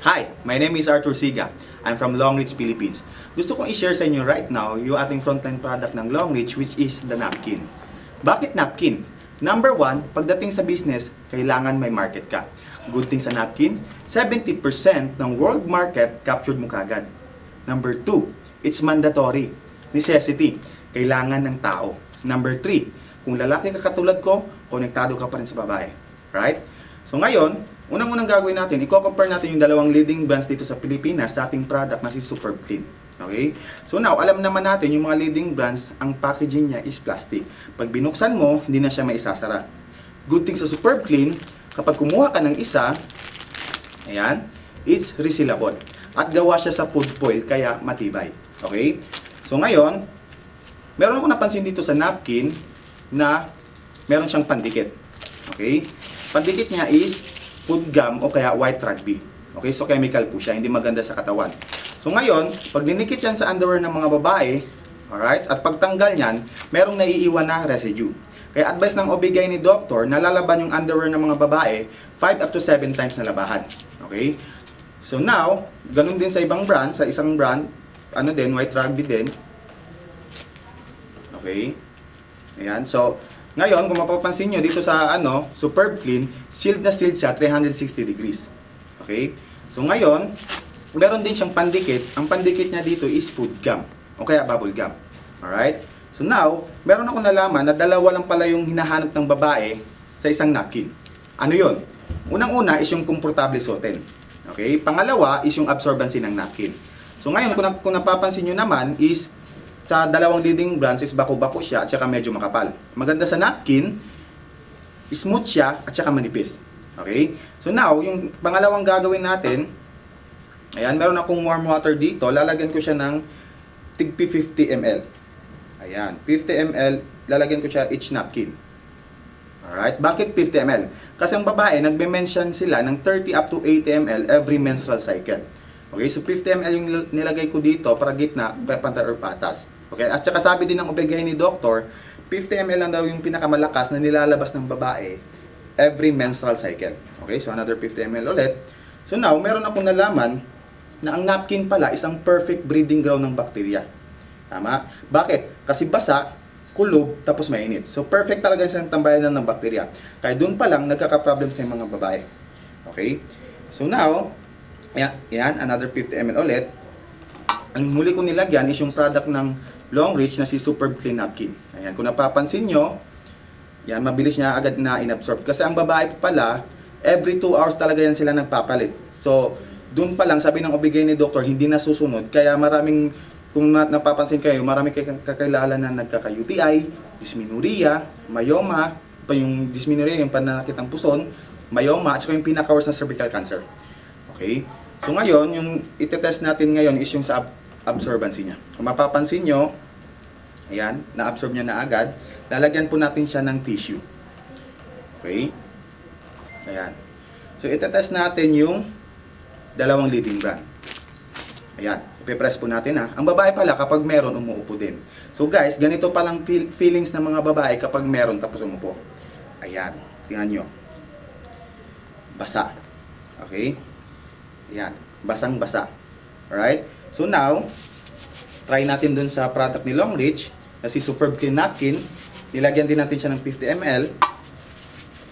Hi, my name is Arthur Siga. I'm from Longreach, Philippines. Gusto kong i-share sa inyo right now yung ating frontline product ng Longreach, which is the napkin. Bakit napkin? Number one, pagdating sa business, kailangan may market ka. Good thing sa napkin, 70% ng world market captured mo kagad. Number two, it's mandatory. Necessity. Kailangan ng tao. Number three, kung lalaki ka katulad ko, konektado ka pa rin sa babae. Right? So ngayon, unang-unang gagawin natin, i-compare natin yung dalawang leading brands dito sa Pilipinas sa ating product na si Superb Clean. Okay? So now, alam naman natin yung mga leading brands, ang packaging niya is plastic. Pag binuksan mo, hindi na siya maisasara. Good thing sa Superb Clean, kapag kumuha ka ng isa, ayan, it's resealable. At gawa siya sa food foil, kaya matibay. Okay? So ngayon, meron akong napansin dito sa napkin na meron siyang pandikit. Okay? Pandikit niya is food gum o kaya white rugby. Okay, so chemical po siya, hindi maganda sa katawan. So ngayon, pag dinikit yan sa underwear ng mga babae, alright, at pagtanggal niyan, merong naiiwan na residue. Kaya advice ng obigay ni doctor, nalalaban yung underwear ng mga babae 5 up to 7 times na labahan. Okay? So now, ganun din sa ibang brand, sa isang brand, ano din, white rugby din. Okay? Ayan, so ngayon, kung mapapansin nyo dito sa Superb Clean, sealed na sealed siya 360 degrees. Okay? So ngayon, meron din siyang pandikit. Ang pandikit niya dito is food gum o kaya bubble gum. Alright? So now, meron ako nalaman na dalawa lang pala yung hinahanap ng babae sa isang napkin. Ano yon? Unang-una is yung komportable suotin. Okay? Pangalawa is yung absorbency ng napkin. So ngayon, kung napapansin nyo naman is sa dalawang leading brands is bako-bako siya at saka medyo makapal. Maganda sa napkin, smooth siya at saka manipis. Okay? So now, yung pangalawang gagawin natin, ayan, meron akong warm water dito. Lalagyan ko siya ng tigpi 50 ml. Ayan, 50 ml, lalagyan ko siya each napkin. Alright? Bakit 50 ml? Kasi ang babae, nagbe-mention sila ng 30 up to 80 ml every menstrual cycle. Okay, so 50 ml yung nilagay ko dito para gitna, pantay or patas. Okay, at saka sabi din ng obigay ni doctor, 50 ml lang daw yung pinakamalakas na nilalabas ng babae every menstrual cycle. Okay, so another 50 ml ulit. So now, meron akong nalaman na ang napkin pala isang perfect breeding ground ng bakterya. Tama? Bakit? Kasi basa, kulob, tapos mainit. So perfect talaga siyang tambayan ng bakterya. Kaya doon pa lang nagkaka-problem sa mga babae. Okay? So now, yan, another 50 ml ulit. Ang huli ko nilagyan is yung product ng Longreach na si Superb Clean Napkin. Ayan, kung napapansin nyo, yan, mabilis niya agad na inabsorb. Kasi ang babae pala, every 2 hours talaga yan sila nagpapalit. So, dun pa lang, sabi ng obigay ni doktor, hindi na susunod. Kaya maraming, kung napapansin kayo, maraming kakilala na nagkaka-UTI, dysmenorrhea, myoma, pa yung dysmenorrhea, yung pananakit ng puson, myoma, at saka yung pinaka-worst na cervical cancer. Okay? So ngayon, yung itetest natin ngayon is yung sa absorbency niya. Kung mapapansin nyo, ayan, na-absorb niya na agad. Lalagyan po natin siya ng tissue. Okay? Ayan. So itetest natin yung dalawang leading brand. Ayan. Ipipress po natin ha. Ang babae pala kapag meron, umuupo din. So guys, ganito palang feelings ng mga babae kapag meron tapos umupo. Ayan. Tingnan nyo. Basa. Okay? Ayan, basang-basa. Alright? So now, try natin dun sa product ni Longreach, na si Superb Clean Napkin. Nilagyan din natin siya ng 50 ml.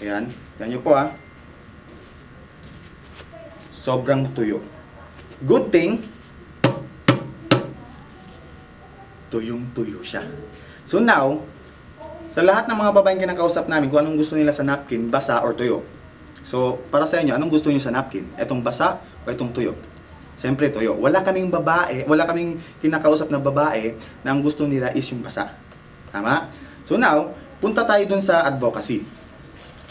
Ayan, yan nyo po ha. Sobrang tuyo. Good thing, tuyong-tuyo siya. So now, sa lahat ng mga babaeng kinakausap namin, kung anong gusto nila sa napkin, basa or tuyo. So, para sa inyo, anong gusto niyo sa napkin? Etong basa o etong tuyo? Siyempre, tuyo. Wala kaming babae, wala kaming kinakausap na babae na ang gusto nila is yung basa. Tama? So now, punta tayo dun sa advocacy.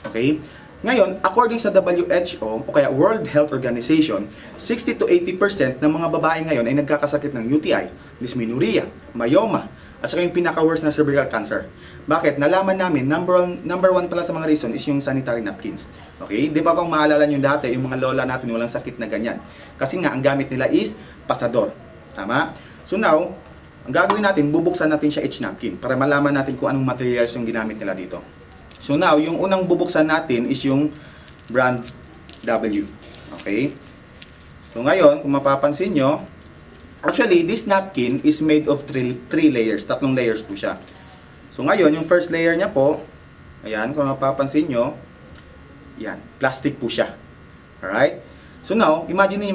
Okay? Ngayon, according sa WHO o kaya World Health Organization, 60 to 80% ng mga babae ngayon ay nagkakasakit ng UTI, dysmenorrhea, myoma, at saka yung pinaka-worst na cervical cancer. Bakit? Nalaman namin, number one pala sa mga reason is yung sanitary napkins. Okay? Di ba kung maalala nyo dati, yung mga lola natin walang sakit na ganyan. Kasi nga, ang gamit nila is pasador. Tama? So now, ang gagawin natin, bubuksan natin siya each napkin para malaman natin kung anong materials yung ginamit nila dito. So now, yung unang bubuksan natin is yung brand W. Okay? So ngayon, kung mapapansin nyo, actually, this napkin is made of three layers. Tatlong layers po siya. So ngayon, yung first layer niya po, ayan, kung mapapansin nyo, yan, plastic po siya. Alright? So now, imagine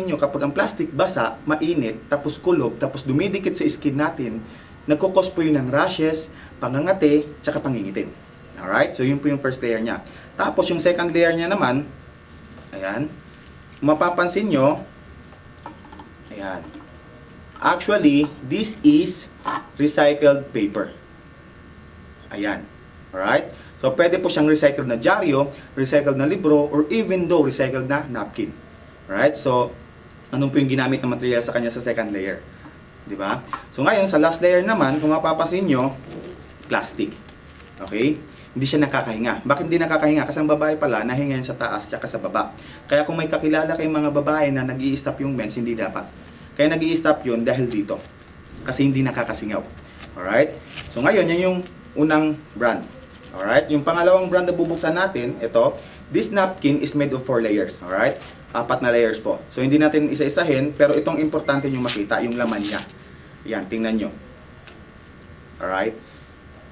niyo kapag ang plastic basa, mainit, tapos kulob, tapos dumidikit sa skin natin, nagkukos po yun ng rashes, pangangate, tsaka pangingitim. Alright? So yun po yung first layer niya. Tapos yung second layer niya naman, ayan, mapapansin nyo, ayan, actually, this is recycled paper. Ayan. Alright? So, pwede po siyang recycled na dyaryo, recycled na libro, or even though recycled na napkin. Alright? So, anong po yung ginamit na material sa kanya sa second layer? Diba? So, ngayon, sa last layer naman, kung mapapansin nyo, plastic. Okay? Hindi siya nakakahinga. Bakit hindi nakakahinga? Kasi ang babae pala, nahinga yan sa taas, tsaka sa baba. Kaya kung may kakilala kayong mga babae na nag-i-stop yung mens, hindi dapat. Kaya nag-i-stop yun dahil dito. Kasi hindi nakakasingaw. Alright? So, ngayon, yan yung unang brand. Alright? Yung pangalawang brand na bubuksan natin, ito, this napkin is made of 4 layers. Alright? 4 na layers po. So, hindi natin isa-isahin, pero itong importante nyo makita, yung laman niya. Yan, tingnan nyo. Alright?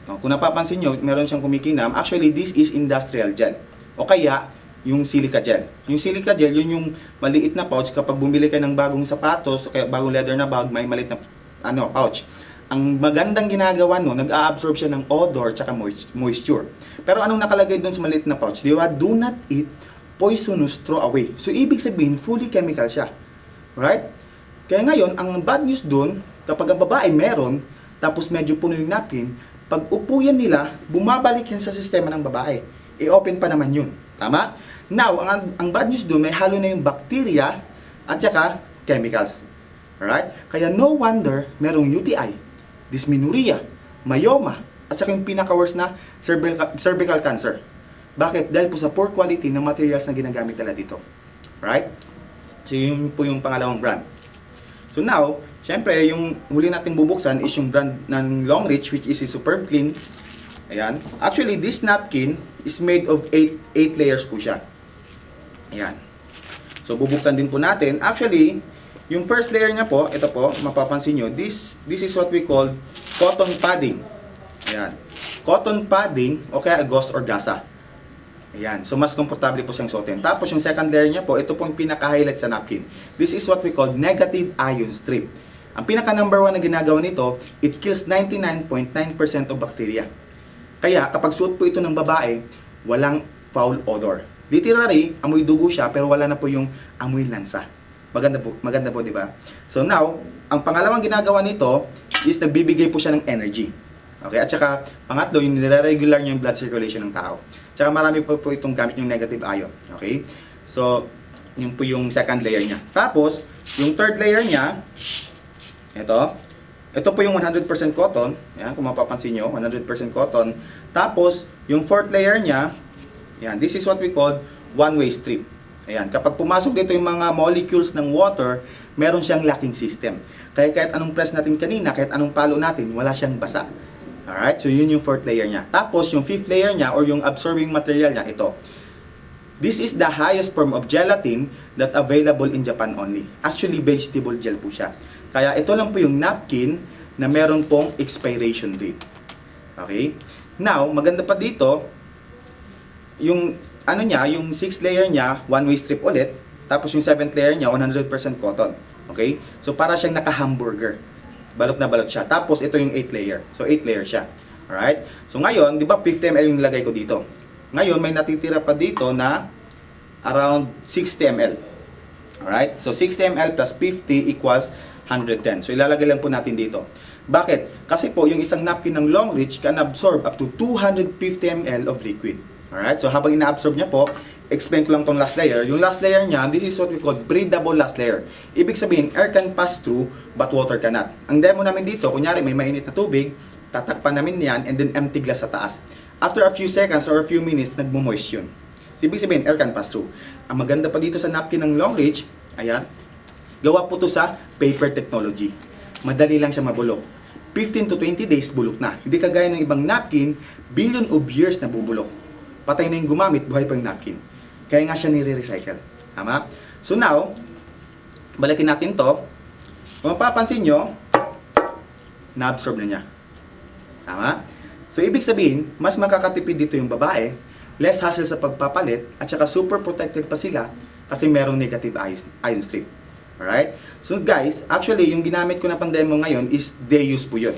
Kung napapansin nyo, meron siyang kumikinam. Actually, this is industrial gel. O kaya, yung silica gel. Yung silica gel, yun yung maliit na pouch. Kapag bumili kayo ng bagong sapatos, o kaya bagong leather na bag, may maliit na pouch. Ang magandang ginagawa no, nag-a-absorb siya ng odor tsaka moisture. Pero anong nakalagay doon sa maliit na pouch? Di ba? Do not eat, poisonous, throw away. So, ibig sabihin, fully chemical siya. Right? Kaya ngayon, ang bad news doon, kapag ang babae meron, tapos medyo puno yung napkin, pag upo yan nila, bumabalik yan sa sistema ng babae. I-open pa naman yun. Tama? Now, ang bad news doon, may halo na yung bacteria at saka chemicals. Right? Kaya no wonder merong UTI, dysmenorrhea, myoma, at saka yung pinaka-worst na cervical cancer. Bakit? Dahil po sa poor quality ng materials na ginagamit nila dito. Right? So, yun po yung pangalawang brand. So now, syempre, yung huli natin bubuksan is yung brand ng Longreach, which is Superb Clean. Ayan. Actually, this napkin is made of 8 layers po siya. Ayan. So, bubuksan din po natin. Actually, yung first layer niya po, ito po, mapapansin nyo, this is what we call cotton padding. Ayan. Cotton padding, o kaya gauze or gasa. Ayan. So, mas komportable po siyang suotin. Tapos, yung second layer niya po, ito po yung pinaka-highlight sa napkin. This is what we call negative ion strip. Ang pinaka-number 1 na ginagawa nito, it kills 99.9% of bacteria. Kaya, kapag suot po ito ng babae, walang foul odor. Literally, amoy dugo siya, pero wala na po yung amoy lansa. Maganda po, di ba? So now, ang pangalawang ginagawa nito is nagbibigay po siya ng energy. Okay? At saka, pangatlo, yung nire-regular niya yung blood circulation ng tao. Tsaka marami po itong gamit yung negative ion. Okay? So, yun po yung second layer niya. Tapos, yung third layer niya, ito po yung 100% cotton. Yan, kung mapapansin nyo, 100% cotton. Tapos, yung fourth layer niya, yan, this is what we call one-way strip. Ayan, kapag pumasok dito yung mga molecules ng water, meron siyang locking system. Kaya kahit anong press natin kanina, kahit anong palo natin, wala siyang basa. Alright, so yun yung fourth layer niya. Tapos yung fifth layer niya or yung absorbing material niya, ito. This is the highest form of gelatin that available in Japan only. Actually, vegetable gel po siya. Kaya ito lang po yung napkin na meron pong expiration date. Okay? Now, maganda pa dito, yung ano niya, yung 6th layer niya, one-way strip ulit. Tapos yung 7th layer niya, 100% cotton. Okay? So, para siyang naka-hamburger. Balot na balot siya. Tapos, ito yung 8th layer. So, 8 layer siya. Alright? So, ngayon, di ba 50 ml yung nilagay ko dito? Ngayon, may natitira pa dito na around 60 ml. Alright? So, 60 ml plus 50 equals 110. So, ilalagay lang po natin dito. Bakit? Kasi po, yung isang napkin ng Longreach can absorb up to 250 ml of liquid. Alright? So, habang ina-absorb niya po, explain ko lang tong last layer. Yung last layer niya, this is what we call breathable last layer. Ibig sabihin, air can pass through, but water cannot. Ang demo namin dito, kunyari may mainit na tubig, tatakpan namin yan, and then empty glass sa taas. After a few seconds or a few minutes, nagmo-moist yun. So, ibig sabihin, air can pass through. Ang maganda pa dito sa napkin ng Longreach, ayan, gawa po to sa paper technology. Madali lang siya mabulok. 15 to 20 days, bulok na. Hindi kagaya ng ibang napkin, billion of years na bubulok. Patay na yung gumamit, buhay pa yung napkin. Kaya nga siya nire-recycle. Tama? So now, balikin natin to. Kung mapapansin nyo, na-absorb na niya. Tama? So, ibig sabihin, mas makakatipid dito yung babae, less hassle sa pagpapalit, at saka super protected pa sila kasi merong negative ion strip. Alright? So, guys, actually, yung ginamit ko na pang-demo ngayon is day use po yun.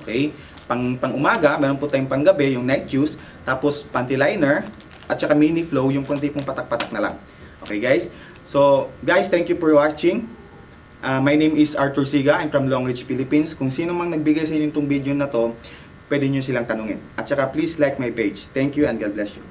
Okay? Pang umaga, meron po tayong pang-gabi, yung night use, tapos panty liner, at saka mini flow, yung punti pong patak-patak na lang. Okay, guys? So, guys, thank you for watching. My name is Arthur Siga. I'm from Long Ridge, Philippines. Kung sino mang nagbigay sa inyo itong video na to, pwede nyo silang tanungin. At saka please like my page. Thank you and God bless you.